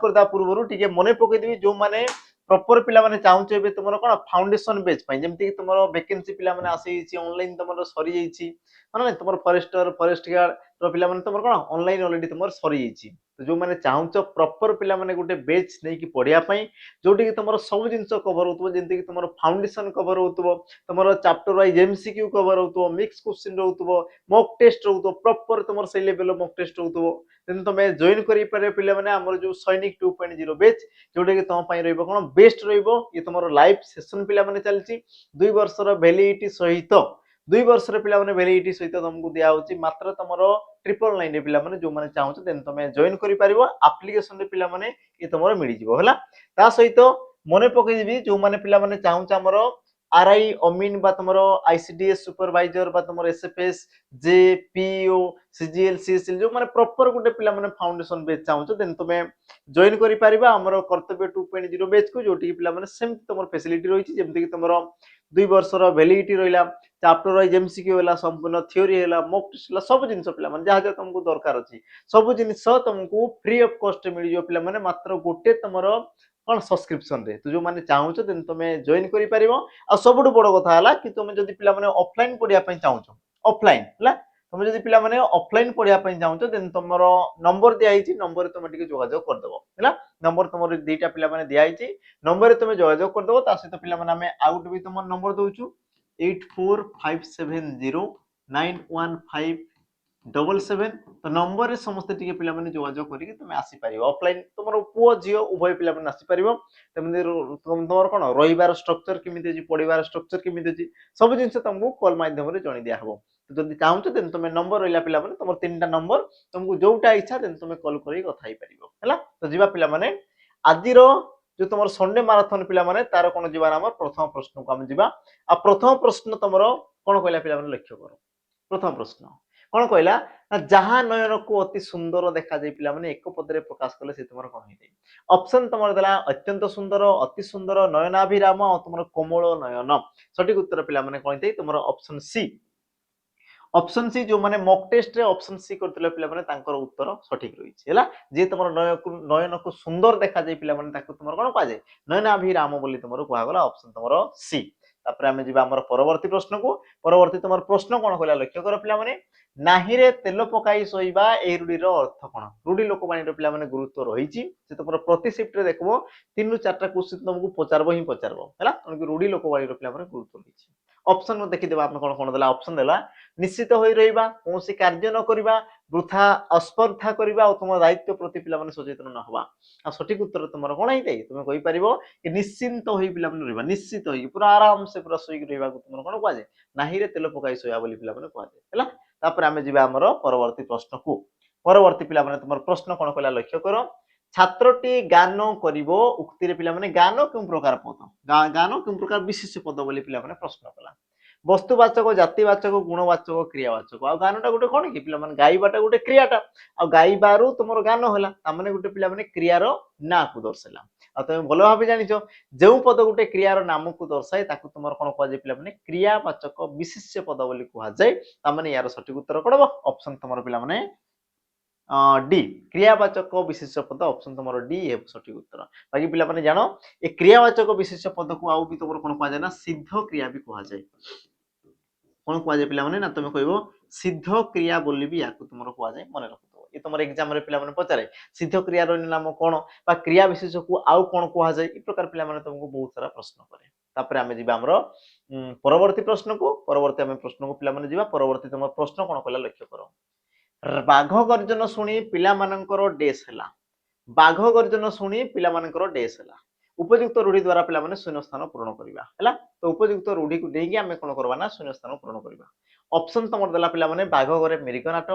करदा पूर्वरु टिके मने पके देबी जो माने प्रॉपर पिला माने चाहूचे बे तुमरो कोन फाउंडेशन बेच पई जेमति कि तुमरो वैकेंसी पिला माने आसी छि ऑनलाइन तुमरो सरी जाई छि माने तुमरो फॉरेस्टर फॉरेस्ट गार्ड तो पिला माने तुमरो कोन ऑनलाइन ऑलरेडी तुमरो सरी जाई छि तो जो माने चाहूचो प्रॉपर पिला माने गुटे बेच नै कि पढिया पई जोटी कि तुमरो सब जिंस कवर होतबो जेमति कि तुमरो फाउंडेशन कवर होतबो तुमरो चैप्टर वाइज एमसीक्यू कवर होतबो मिक्स क्वेश्चन रहतबो मॉक टेस्ट रहतबो प्रॉपर तुमरो से लेवल मॉक टेस्ट रहतबो देन तुमे जॉइन करि पारे पिला माने हमर जो सैनिक 2.0 बैच जोटा कि तुम पाई रहइबो कोन बेस्ट रहइबो ये तुमरो लाइव सेशन पिला माने चलची 2 वर्षर वैलिडिटी सहित 2 वर्षर पिला माने वैलिडिटी सहित तुमको दिया होची मात्र तुमरो 999 रे पिला माने जो माने चाहू देन तुमे जॉइन करि पारिबो एप्लीकेशन रे पिला माने ये तुमरो मिलि जिवो हला ता सहित मने पकई दिबी जो माने पिला माने चाहू हमरो आरआई अमीन बा तुमरो आईसीडीएस सुपरवाइजर बा तुमरो एसएफएस जेपीओ सीजीएल सीएसएल जो माने प्रॉपर गुटे पिला माने फाउंडेशन बेच चाहू देन तुमे जॉइन करि पारिबा हमरो कर्तव्य 2.0 बेच को जोटी पिला माने सेम तुमरो फैसिलिटी रहिछि जेमति कि तुमरो 2 वर्षर वैलिडिटी रहिला चैप्टर वाइज एमसीक्यू होला संपूर्ण थ्योरी होला मॉक टेस्ट होला सब जिंस पिला माने जहा जहा तुमको दरकार अछि सब जिंस तुमको फ्री ऑफ कॉस्ट मिलि जो पिला माने मात्र गोटे तुमरो कोन सब्सक्रिप्शन रे तो जो माने चाहू देन तुमे जॉइन करि पारिबो आ सबुठ बड़ कथा हला कि तुमे जदी पिला माने ऑफलाइन पढिया पई चाहू ऑफलाइन हला तुम जदी पिला माने ऑफलाइन पढिया पई चाहू देन तुमरो नंबर दिया हिची नंबर तुमे टिके जोगाजोग कर देबो हला नंबर तुमरो दीटा पिला माने दिया हिची नंबर तुमे जोगाजोग कर देबो ता सहित पिला माने हमें आउट भी तुम नंबर दोछु 8457091577 तो नंबर रे समस्त टिके पिला माने जोगाजोग करिके तुमे आसी परिबो ऑफलाइन तुमरो पुओ जियो उभय पिला माने आसी परिबो तमे तुमर कोन रहिबार स्ट्रक्चर किमिते जी पढिबार स्ट्रक्चर किमिते जी सब जिंस तुमको कॉल माध्यम रे जणी दिया हबो तो जदी चाहू देन तुमे नंबर रहिला पिला माने तुमर तीनटा नंबर तुमको जोटा इच्छा देन तुमे कॉल करी कथा ही परिबो हला तो जीवा पिला माने आजिरो जो तुमर संडे मैराथन पिला माने तार कोन जीवा नाम प्रथम प्रश्न को हम जीवा आ प्रथम प्रश्न तुमरो कोन कहला पिला माने लक्ष्य करो प्रथम प्रश्न कोन कहला जहां नयन को अति सुंदर देखा जाय पिला माने एक पद रे प्रकाश करले से तुमरो कोन हेते ऑप्शन तुमर देला अत्यंत सुंदर अति सुंदर नयनाभिराम और तुमरो कोमल नयन सठिक उत्तर पिला माने कोन हेते तुमरो ऑप्शन सी ऑप्शन सी जो माने मॉक टेस्ट रे ऑप्शन सी करथिले पिला माने तांकर उत्तर सठिक रही हैला जे तुमर नयन को सुंदर देखा जाय पिला माने ताको तुमर कोन कहा जाय नयनाभिराम बोली तुमर कहा गला ऑप्शन तुमर सी तापर हमें जीवा हमर परवर्ती प्रश्न को परवर्ती तुमर प्रश्न कोन कहला लक्ष्य कर पिला माने नाही रे तेल पकाई सोइबा ए रूडी रो अर्थ कोन रूडी लोक बाणी रो पिला माने गुरुत्व रहिछि से तुमर प्रति शिफ्ट रे देखबो 3 रु 4 टा क्वेश्चन तुमको पचारबो ही पचारबो हैला तनकि रूडी लोक बाणी रो पिला माने गुरुत्व रहिछि ऑप्शन में देखि देबा आपन कोन कोन देला ऑप्शन देला निश्चित होई रहिबा कोनसी कार्य न करिबा वृथा अस्पर्धा करिबा और तुम दायित्व प्रति पिला माने सचेतन न होबा आ सठिक उत्तर तुमर कोन आइते तुम कहि परिबो कि निश्चिंत होई पिला माने रहिबा निश्चित होई पूरा आराम से पूरा सोई रहिबा को तुमर कोन कहा जाय नाही रे तेल पकाई सोया बोली पिला माने कहा जाय हैला तापर हमें जीवा हमर परवर्ती प्रश्न को परवर्ती पिला माने तुमर प्रश्न कोन कहला लक्ष्य करो छात्रटी गान करिवो उक्ति रे पिला माने गान केउ प्रकार पद गान केउ प्रकार विशेष पद बोली पिला माने प्रश्न कला वस्तुवाचक जातिवाचक गुणवाचक क्रियावाचक आ गानटा गोटे कोन कि पिला माने गाइबाटा गोटे क्रियाटा आ गाइबारु तुमर गान होला ता माने गोटे पिला माने क्रियार ना को दर्शाला आ तुम भलो भाबे जानिछो जेउ पद गोटे क्रियार नाम को दर्शाय ताकू तुमर कोन कह जे पिला माने क्रियावाचक विशेष पद बोली कहा जाय ता माने यार सठिक उत्तर कोडबो ऑप्शन तुमर पिला माने डी क्रियावाचक विशेष पद ऑप्शन तुमर डी है सठिक उत्तर बाकी पिला माने जानो ए क्रियावाचक विशेष पद को आउ भी तुमर कोन कहा जाय ना सिद्ध क्रिया भी कहा जाय कोन कहा जाय पिला माने ना तुम कहबो सिद्ध क्रिया बोली भी याको तुमर कहा जाय मने रखतो ये तुमर एग्जाम रे पिला माने पचारे सिद्ध क्रिया रो नाम कोन बा क्रिया विशेष को आउ कोन कहा जाय ई प्रकार पिला माने तुमको बहुत सारा प्रश्न करे तापर हमें जीवा हमरो परवर्ती प्रश्न को परवर्ती हमें प्रश्न को पिला माने जीवा परवर्ती तुम प्रश्न कोन कहला लक्ष्य करो बाघ गर्जन सुनी पिला मानकर डेस हला बाघ गर्जन शुणी पिला मानकर डेस हला उपयुक्त रूढ़ी द्वारा पिला माने शून्य स्थान पूर्ण करबा हला तो उपयुक्त रूढ़ी को देगी हमें कोन करबा ना शून्य स्थान पूर्ण करबा ऑप्शन तमर देला पिला माने बाघ घरे मेरिकनाट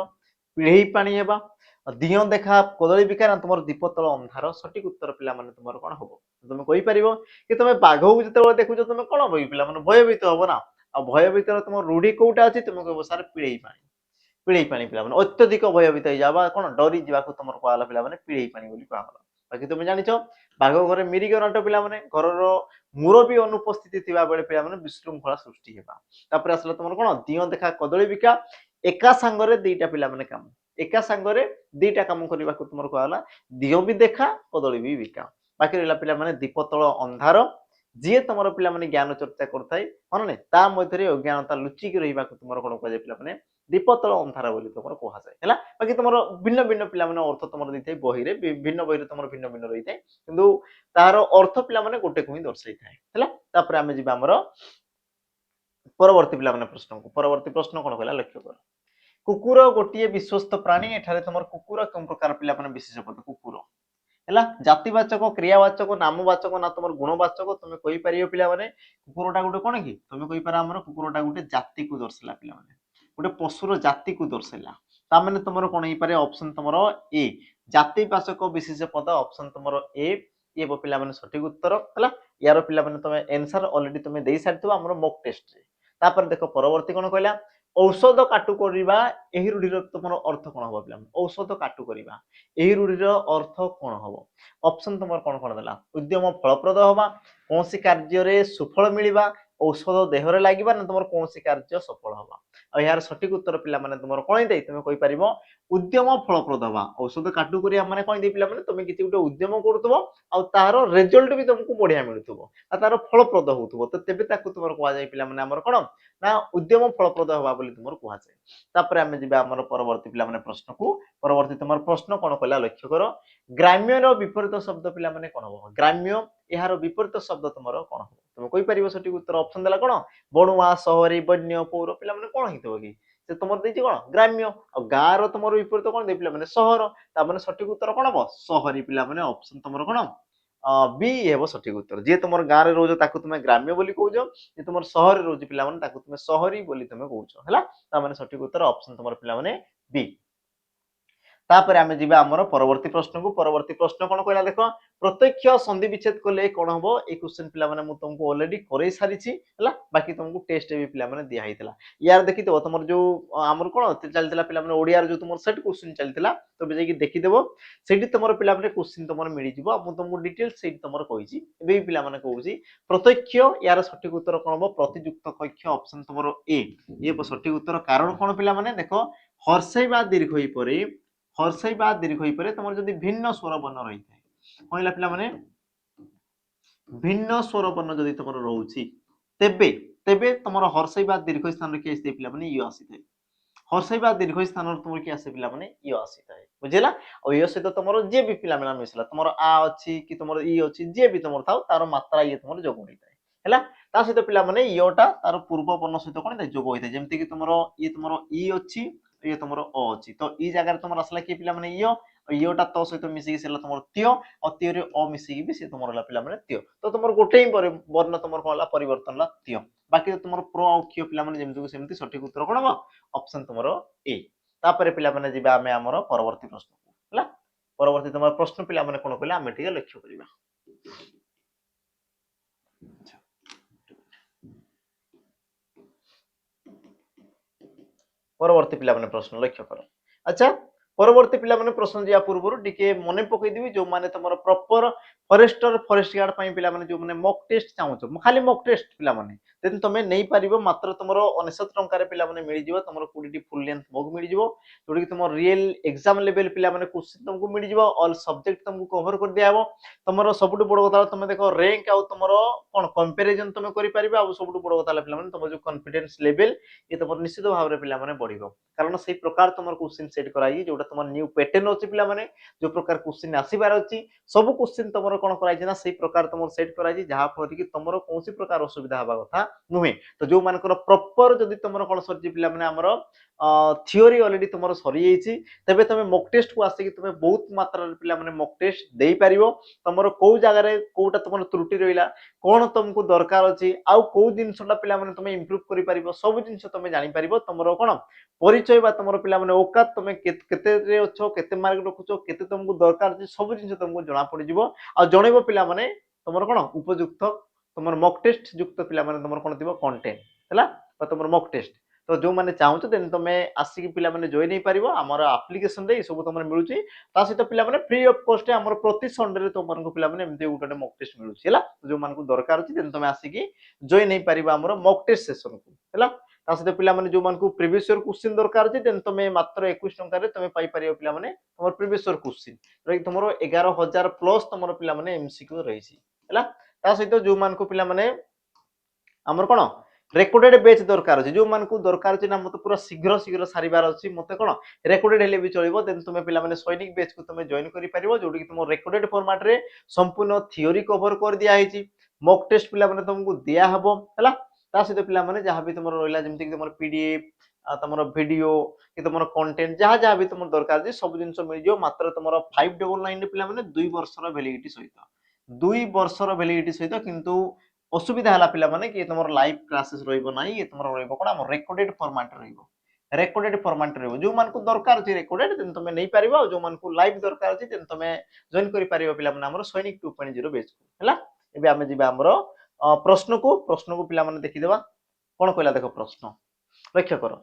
पिढ़ई पानी हेबा दियो देखा कदली बिका ना तुमर दीपतल अंधार सठिक उत्तर पिला माने तुमर कोन होबो तुम कहि परिबो कि तुम बाघ को जते देखुजो तुम कोन होई पिला माने भयभीत होबो ना आ भयभीत तुमर रूढ़ी कोटा अछि तुम कहबो सर पिढ़ई पानी पिला माने अत्यधिक भयभीत हो जाबा कोन डरी जीवा को तुमर कहला पिला माने पिढ़ई पानी बोली कहला बाकी तुम जानिछो बाघ घरे मिरिगनाट पिला माने घरर मुरबी अनुपस्थिति थिबा बेले पिला माने विशृंखला सृष्टि हेबा तापर असला तुमर कोन दियो देखा कदली बिका एका संगरे दुईटा पिला माने काम एका सांगरे दीटा काम करने को तुम कहला दियो भी देखा कदली भी बिका बाकी रहा पिला माने दीप तल अंधार जी तुम पिला माने ज्ञान चर्चा करथाय मन नहीं ता मध्य अज्ञानता लुचिकी रहा तुम कौन कह पिला माने दीप तल अंधार बोली तुम कह जाए है बाकी तुम भिन्न भिन्न पिला माने अर्थ तुम देते बही रे भिन्न बही तुम भिन्न भिन्न रही है किंतु तार अर्थ पिला माने गोटे को ही दर्शाई थाए है तापर आम जी आमर परवर्ती पिला माने प्रश्न को परवर्ती प्रश्न कौन कहला लक्ष्य कर कुकुर गोटे विश्वस्त प्राणी एठारे तुम कुकुर कौन प्रकार पिला माने विशेष पद कुकुर है जातिवाचक क्रियावाचक नामवाचक ना तुम गुणवाचक तुम कही पार पिला माने कुकुरटा गोटे कौन कि तुम कही पार आमर कुकुरटा गोटे जाति को दर्शाला पिला माने गोटे पशुर जाति को दर्शाइला ता माने तुमर कोन होई पारे ऑप्शन तुमर ए जातिवाचक विशेष पद ऑप्शन तुमर ए ये पिला माने सठिक उत्तर हला यार पिला माने तुम आंसर ऑलरेडी तुम देई सारथिबो हमर मॉक टेस्ट रे तापर देखो परवर्ती कोन कहला औषध काटु करबा एही रूढीर तुमर अर्थ कोन हबो पिला औषध काटु करबा एही रूढीर अर्थ कोन हबो ऑप्शन तुमर कोन कोन देला उद्यम फलप्रद होबा कोनसी कार्य रे सुफल मिलिबा औषध देहरे लागिबा ना तुमर कोनसी कार्य सफल होबा आ यार सठिक उत्तर पिला माने तुमर कोन देई तुम कहि परिबो उद्यम फलप्रद होबा औषध काटु करिया माने कोन देई पिला माने तुम किछि गुटे उद्यम करतबो आ तार रिजल्ट भी तुमको बढ़िया मिलुतबो आ तार फलप्रद होतबो तो तेबे ताकू तुमर कोआ जाई पिला माने हमर कोन ना उद्यम फलप्रद होबा बोली तुमर कोआ जाय तापर हम जिबा हमर परवर्ती पिला माने प्रश्न को परवर्ती तुमर प्रश्न कोन कहला लक्ष्य करो ग्राम्य रो विपरीत शब्द पिला माने कोन हो ग्राम्य यार विपरीत शब्द तुमर कोन हो तुम कहि परिबो सठिक उत्तर ऑप्शन देला कोन बणुआ शहरी वन्य पौर पिला माने कोन हितबो कि से तुमर देछि कोन ग्राम्य आ गाँ रो तुमर विपरीत कोन दे पिला माने शहर ता माने सठिक उत्तर कोन हो शहरी पिला माने ऑप्शन तुमर कोन बी हेबो सठिक उत्तर जे तुमर गाँ रे रोज ताकू तुम ग्राम्य बोली कहउजो जे तुमर शहर रे रोज पिला माने ताकू तुम शहरी बोली तुम कहउजो हला ता माने सठिक उत्तर ऑप्शन तुमर पिला माने बी तापर आमे जिबा हमर परवर्ती प्रश्न को परवर्ती प्रश्न कोन कहला देखो प्रत्यक्ष संधि विच्छेद करले कोन हबो ए क्वेश्चन पिला माने मु तुमको ऑलरेडी करे सारी छी हला बाकी तुमको टेस्ट भी पिला माने दिया हितला यार देखितो तुमर जो हमर कोन चलतिला पिला माने ओडिया रे जो तुमर सेट क्वेश्चन चलतिला तो बेजे की देखि देबो सेठी तुमर पिला माने क्वेश्चन तुमर मिली जिवो मु तुमको डिटेल सेठी तुमर कहि छी एबे पिला माने कहउची प्रत्यक्ष यार सठिक उत्तर कोन हबो प्रतियुक्त कक्ष ऑप्शन तुमर ए ये सठिक उत्तर कारण कोन पिला माने देखो हर्षै बा दीर्घ होई परे हर्षै बा दीर्घ होई परे तुमर जदी भिन्न स्वर वर्ण रही थाए कहला पिला माने भिन्न स्वर वर्ण जदी तुमर रहउची तेबे तेबे तुमर हर्षै बा दीर्घ स्थान रे के आसी पिला माने इ आसी थाए हर्षै बा दीर्घ स्थान रे तुमर के आसी पिला माने इ आसी थाए बुझिला ओ इ सहित तुमर जे भी पिला माने मिसला तुमर आ अछि कि तुमर इ अछि जे भी तुमर थाउ तार मात्रा ये तुमर जोग होई थाए हैला ता सहित पिला माने इयोटा तार पूर्व वर्ण सहित कोन थाए जोग होई थाए जेमति कि तुमर इ अछि ये तुमर अ अछि तो इ जगह रे तुमर असला के पिला माने इयोटा तो सहित मिसी सेला तुमर त्यो और त्यो रे अ मिसी भी से तुमर ला पिला माने त्यो तो तुमर गोटे ही वर्ण तुमर कोला परिवर्तन ला त्यो बाकी तुमर प्रो और क्यो पिला माने जेमति सेमति सठिक उत्तर कोन हो ऑप्शन तुमर ए तापरे पिला माने जिबा हमें हमर परवर्ती प्रश्न हला परवर्ती तुमर प्रश्न पिला माने कोन कहला हमें ठीक लक्ष्य करिबा परवर्ती पिला माने प्रश्न लक्ष्य करो अच्छा परवर्ती पिला माने प्रश्न जिया पूर्व टिके मने पकई दिबी जो माने तमरो प्रॉपर फॉरेस्टर फॉरेस्ट गार्ड पई पिला माने जो माने मॉक टेस्ट चाहू खाली मॉक टेस्ट पिला माने देन तमे नै पारिबो मात्र तमरो 99 टंका रे पिला माने मिली जिवो तमरो 20 टी फुल लेंथ मॉक मिली जिवो जोडी कि तमरो रियल एग्जाम लेवल पिला माने क्वेश्चन तुमको मिली जिवो ऑल सब्जेक्ट तुमको कवर कर दियाबो तमरो सबटु बड़ कथा तमे देखो रैंक आ तमरो कोन कंपैरिजन तमे करि पारिबो आ सबटु बड़ कथा पिला माने तमरो जो कॉन्फिडेंस लेवल ये तमरो निश्चित भाव रे पिला माने बढ़िबो कारण सही प्रकार तमरो क्वेश्चन सेट कराई जोटा तमरो न्यू पैटर्न अछि पिला माने जो प्रकार क्वेश्चन आसीबार अछि सब क्वेश्चन तमरो कोन कराई ना सही प्रकार तमरो सेट कराई जहा फर कि तमरो कोनसी प्रकार असुविधा हबा कथा नुहे तो जो मानकर प्रॉपर जदी तमरो कोन सरजी पिला माने हमरो थियोरी ऑलरेडी तमरो सरी जाईछि तबे तमे मॉक टेस्ट को आसे कि तमे बहुत मात्रा रे पिला माने मॉक टेस्ट देई परिबो तमरो को जगह रे कोटा तमरो त्रुटि रहिला कोन तुमको दरकार अछि आ को जिंसटा पिला माने तमे इंप्रूव करि परिबो सब जिंस तमे जानि परिबो तमरो कोन परिचय बा तमरो पिला माने औकात तमे केते रे अछो केते मार्क रखुचो केते तुमको दरकार अछि सब जिंस तुमको जणा पड़ि जिवो आ जणेबो पिला माने तमरो कोन उपयुक्त तमरो मॉक टेस्ट युक्त पिला माने तमरो कोन दिबो कंटेंट हला तमरो मॉक टेस्ट तो जो माने चाहू देन तुम आसिक पिला माने जॉइन नहीं पारिबो हमर एप्लीकेशन रे सब तुम मिलुची ता सहित पिला माने फ्री ऑफ कॉस्ट हमर प्रति संडे रे तुमको पिला माने एमते उटने मॉक टेस्ट मिलुची हला जो मान को दरकार अछि देन तुम आसिक जॉइन नहीं पारिबो हमर मॉक टेस्ट सेशन को हला ତା ସହିତ ପିଲାମାନେ ଯୋଉମାନଙ୍କୁ ପ୍ରିଭିୟସ୍ इयर क्वेश्चन दरकार अछि देन तमे मात्र 21 टंका रे तमे पाई परियो पिलाମାନେ तमर प्रिवियस इयर क्वेश्चन रे तमरो 11000 प्लस तमरो पिलाମାନେ एमसीक्यू रहिछि हला ता सହିତ जो मान को पिलाମାନେ हमर कोन रेकॉर्डेड बैच दरकार अछि जो मान को दरकार अछि ना मते पूरा शीघ्र शीघ्र सारिबार अछि मते कोन रेकॉर्डेड हेले भी चलिबो देन तुमे पिलाମାନେ सैनिक बैच को तुमे जॉइन करि परिबो जोडी कि तुम रेकॉर्डेड फॉर्मेट रे संपूर्ण थ्योरी कवर कर दिया हेछि मॉक टेस्ट पिलाମାନେ तुमको दिया हबो हला ता सହିତ पिलाମାନେ जहां भी तुमरो रोइला जेमति कि तुमर पीडीएफ तुमरो वीडियो कि तुमर कंटेंट जहां जहां भी तुमर दरकार अछि सब जिंस मिल जो मात्र तुमरो 599 रे पिलाମାନେ 2 वर्षर वैलिडिटी सहित 2 वर्षर वैलिडिटी सहित किंतु असुविधा हला पिलाମାନେ कि तुमर लाइव क्लासेस रहिबो नाही ये तुमरो रहिबो कोन हम रेकॉर्डेड फॉर्मेट रहिबो रेकॉर्डेड फॉर्मेट रहिबो जो मान को दरकार अछि रेकॉर्डेड देन तुमे नै परिबो जो मान को लाइव दरकार अछि देन तुमे जॉइन करि परिबो पिलाମାନେ हमर सैनिक 2.0 बेच हला एबे हमें जिबा हमरो प्रश्न को पिलाମାନେ देखि देबा कोन कहला देखो प्रश्न लक्ष्य करो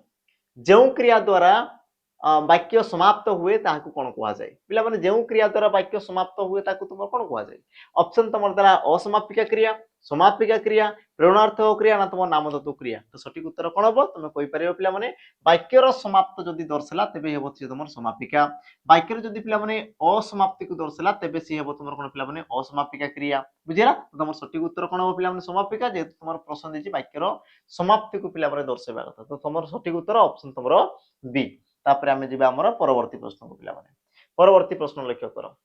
जो क्रिया द्वारा वाक्य समाप्त हुए ताकू कोन कहवा जाय पिला माने जो क्रिया द्वारा वाक्य समाप्त हुए ताकू तुम कोन कहवा जाय ऑप्शन तमर द्वारा असमापिका क्रिया समापिका क्रिया प्रेरणार्थक क्रिया ना तुम नामधातु क्रिया तो सठिक उत्तर कोन हबो तुम कहि परियो पिला माने वाक्यर समाप्त जदि दर्शला तबे हेबो छि तुमर समापिका वाक्यर जदि पिला माने असमाप्ति को दर्शला तबे सी हेबो तुमर कोन पिला माने असमापिका क्रिया बुझिला तुमर सठिक उत्तर कोन हबो पिला माने समापिका जे तुमर प्रश्न दिछि वाक्यर समाप्ति को पिला माने दर्शेबा कथा तो तुमर सठिक उत्तर ऑप्शन तुमर बी तापर आमे जिबा हमर परवर्ती प्रश्न को पिला माने परवर्ती प्रश्न लक्ष्य करो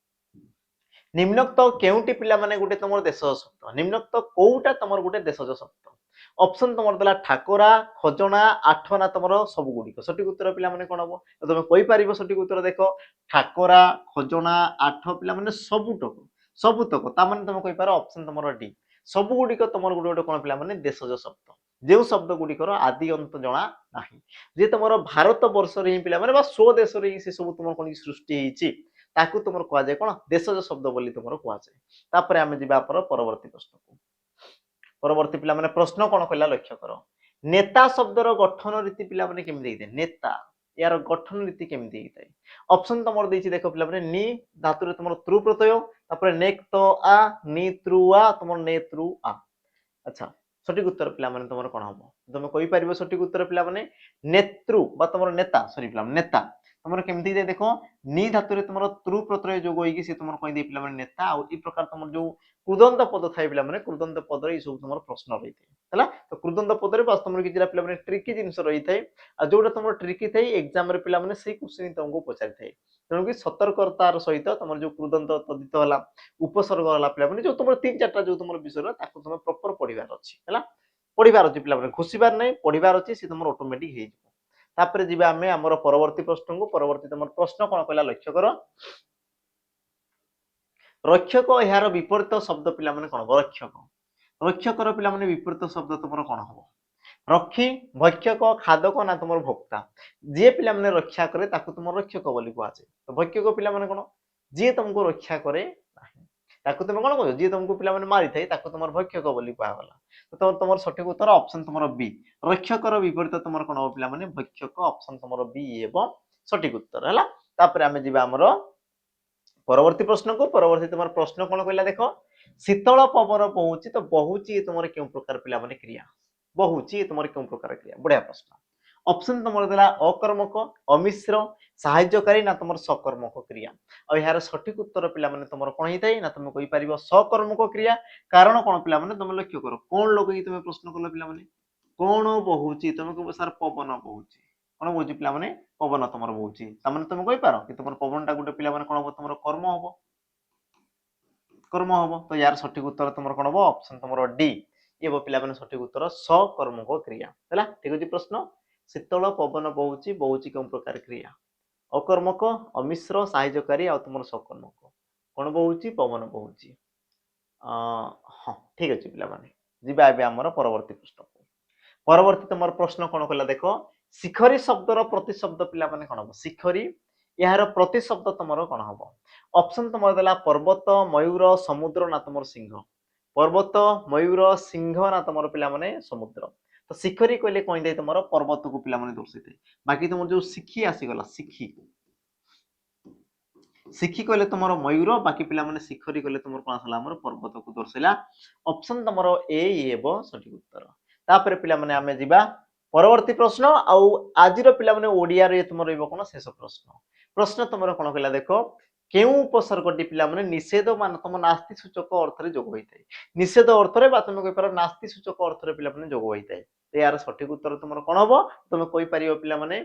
निम्नोक्त केउटी पिला माने गुटे तमर देशज शब्द निम्नोक्त कोउटा तमर गुटे देशज शब्द ऑप्शन तमर दला ठाकुरा खजना आठना तमर सब गुडी सठिक उत्तर पिला माने कोन हबो तो तुम कहि परिबो सठिक उत्तर देखो ठाकुरा खजना आठ पिला माने सबुतक ता माने तुम कहि पारो ऑप्शन तमर डी सब गुडी को तमर गुटे गुटे कोन पिला माने देशज शब्द जे शब्द गुडी कर आदि अंत जणा नाही जे तमर भारत वर्ष रे पिला माने बा सो देश रे से सब तुम कोन सृष्टि हेछि ताकू तुमर कहवा जाय कोन देशज शब्द बोली तुमर कहवा जाय तापर आमे जिबा पर परवर्ती प्रश्न को परवर्ती पिला माने प्रश्न कोन कहला लक्ष्य करो नेता शब्दर गठन रीति पिला माने केमि देइते नेता यार गठन रीति केमि देइते ऑप्शन तमर देछि देखो पिला माने नि धातु रे तमर त्रु प्रत्यय तापर नेक तो आ नि त्रु आ तमर ने त्रु आ अच्छा सठिक उत्तर पिला माने तमर कोन हबो तुम कहि परिबो सठिक उत्तर पिला माने नेतृ बा तमर नेता सॉरी पिला नेता तमर केमति दे देखो नि धातु रे तमर त्रु प्रत्यय जोग होई कि से तमर कहि दे पिला माने नेता आ ई प्रकार तमर जो कृदंत पद थाई पिला माने कृदंत पद रे ई सब तमर प्रश्न रही थे हला तो कृदंत पद रे बस तमर किजिरा पिला माने ट्रिकी जिंस रही थे आ जोटा तमर ट्रिकी थाई एग्जाम रे पिला माने सेही क्वेश्चन तुमको पचारि थे तेणु कि सतर्कतार सहित तमर जो कृदंत तदित हला उपसर्ग हला पिला माने जो तमर तीन चारटा जो तमर विषय ताको तमर प्रॉपर पढिबार अछि हला पढिबार अछि पिला माने घुसिबार नै पढिबार अछि से तमर ऑटोमेटिक हे तापर जिबा हमें हमर परवर्ती प्रश्न को परवर्ती तमर प्रश्न कोन कहला लक्ष्य करो रक्षक यार विपरीत शब्द पिला माने कोन रक्षक रक्षकर पिला माने विपरीत शब्द तमर कोन हबो रक्षी भक्षक खादक ना तमर भोक्ता जे पिला माने रक्षा करे ताकू तमर रक्षक बोली कहवा जाय तो भक्षक पिला माने कोन जे तुमको रक्षा करे नाही ताकू तुम कोन कहौ जे तुमको पिला माने मारि थाई ताकू तमर भक्षक बोली कहवा गला तो तमर सठिक उत्तर ऑप्शन तमर बी रक्षकर विपरीत तमर कोन हो पिला माने भक्षक ऑप्शन तमर बी एवं सठिक उत्तर हला तापर हमें जिबा हमर परवर्ती प्रश्न को परवर्ती तमर प्रश्न कोन कहला देखो शीतल पवन बहुची तो बहुची तमर केउ प्रकार पिला माने क्रिया बहुची तमर केउ प्रकार क्रिया बढ़िया प्रश्न ऑप्शन तमर देला अकर्मक अमिश्र सहाय्यकारी ना तमर सकर्मक क्रिया और यार सठिक उत्तर पिला माने तमर कोन हिताई ना तुम कहि परिबो सकर्मक क्रिया कारण कोन पिला माने तुम लक्ष्य करो कोन लोग ही तुम प्रश्न करलो पिला माने कोन बहुची तुम को सर पवन बहुची कोन बहुची पिला माने पवन तमर बहुची त माने तुम कहि पारो कि तमर पवनटा गुटे पिला माने कोन हो तमर कर्म हबो तो यार सठिक उत्तर तमर कोन हबो ऑप्शन तमर डी ये पिला माने सठिक उत्तर सकर्मक क्रिया हला ठीक अछि प्रश्न शीतल पवन बहुची बहुची कोन प्रकार क्रिया अकर्मक अमिश्र सहाय्यकारी आ तुमर सकर्मक कोन बहुची पवन बहुची हां ठीक अछि पिला माने जिबा एबे हमर परवर्ती प्रश्न परवर्ती तमर प्रश्न कोन कहला देखो शिखरी शब्दर प्रतिशब्द पिला माने कोन हबो शिखरी यार प्रतिशब्द तमर कोन हबो ऑप्शन तमर देला पर्वत मयूर समुद्र ना तमर सिंह पर्वत मयूर सिंह ना तमर पिला माने समुद्र तो शिखरी कहले कोन दे तमर पर्वत को पिला माने दर्शिते बाकी तमर जो शिखी आसी गला शिखी शिखी कहले तमर मयूर बाकी पिला माने शिखरी कहले तमर कोन आसला हमर पर्वत को दर्शिला ऑप्शन तमर ए एबो सठिक उत्तर तापर पिला माने आमे जिबा परवर्ती प्रश्न आउ आजिर पिला माने ओडिया रे तुम रहइबो कोन शेष प्रश्न प्रश्न तुमरो कोन कहला देखो केउ उपसर्गटी पिला माने निषेध मान तुम नास्ति सूचक अर्थ रे जोग होइतै निषेध अर्थ रे बा तुम कहि पारो नास्ति सूचक अर्थ रे पिला माने जोग होइतै यार सठिक उत्तर तुमरो कोन हबो तुम कहि परियो पिला माने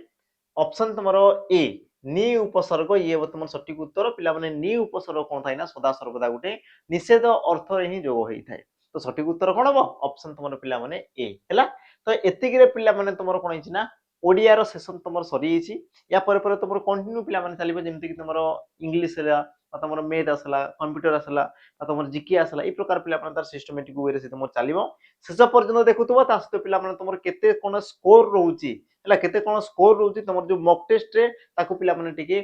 ऑप्शन तुमरो ए नि उपसर्ग ये तुम सठिक उत्तर पिला माने नि उपसर्ग कोन थाइना सदा सर्वदा गुटे निषेध अर्थ रे ही जोग होइतै तो सठिक उत्तर कोन हबो ऑप्शन तुमरो पिला माने ए हैला तो एतिकिरे पिला माने तुमरो कोन हिची ना ओडिया रो सेशन तुमरो सरी हिची या पर तुमरो कंटिन्यू पिला माने चलिबो जेमति कि तुमरो इंग्लिश रा तुमरो मैथ आसला कंप्यूटर आसला तुमरो जीके आसला ई प्रकार पिला माने तार सिस्टमैटिक वे रे से तुमरो चलिबो शेष पर्यंत देखुतबो ता सहित पिला माने तुमरो केते कोन स्कोर रहउची हैला केते कोन स्कोर रहउची तुमरो जो मॉक टेस्ट रे ताकू पिला माने टिके